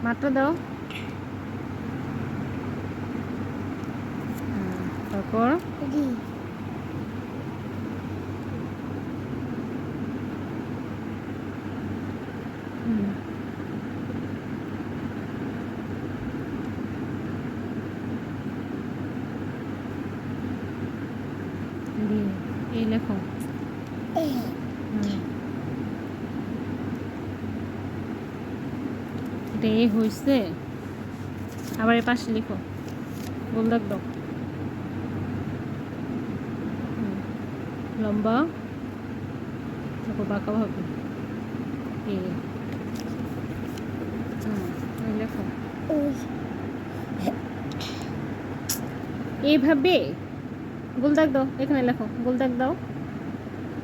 মাত্রা দাও। তারপর এই লেখো। এটা এ হয়েছে। আবার এ পাশে লিখো, গোল দাগ দাও। লম্বা, তারপর বাঁকা ভাবে এ লেখো এইভাবে। গোল দাগ দাও, এখানে লেখো, গোল দাগ দাও।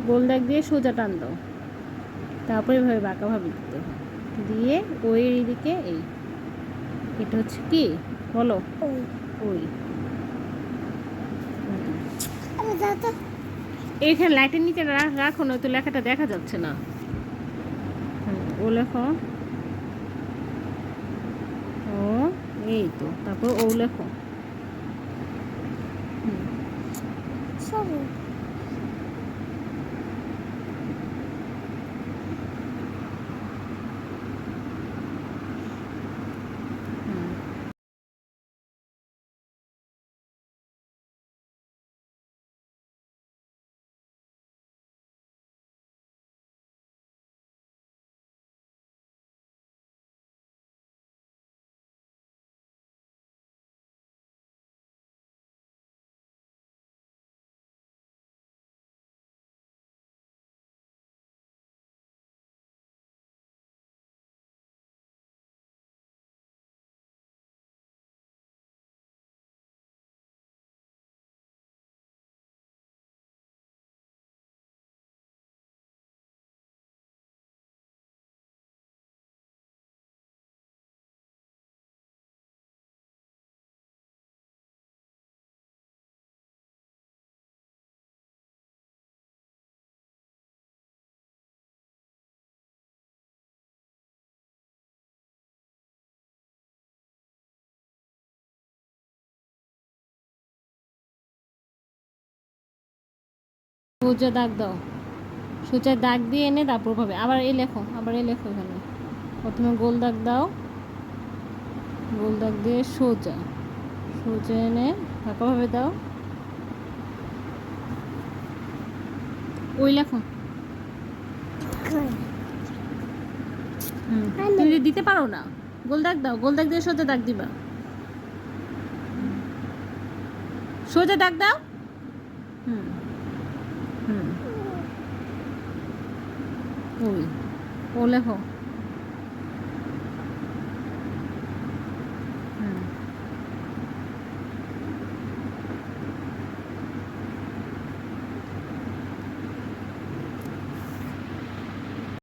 গোল দাগ দিয়ে সোজা টান দাও, তারপরে এভাবে বাঁকাভাবে দিতে দিয়ে ওই দিকে এই। এটা হচ্ছে কি বলো? ওই এইখানে লাইটের নিচে রাখো, না তো লেখাটা দেখা যাচ্ছে না। ও লেখো, ও এই তো, তারপর ও লেখো। সোজা দাগ দাও, সোজা দাগ দিয়ে এনে তারপর ভাবে আবার এই লেখো, আবার এই লেখো। এখানে প্রথমে গোল দাগ দাও, গোল দাগ দিয়ে সোজা সোজা এনে ফাঁকাভাবে দাও, ওই লেখো। তুমি দিতে পারো না, গোল দাগ দাও, গোল দাগ দিয়ে সোজা দাগ দিবা, সোজা দাগ দাও। ওই ও লেখো।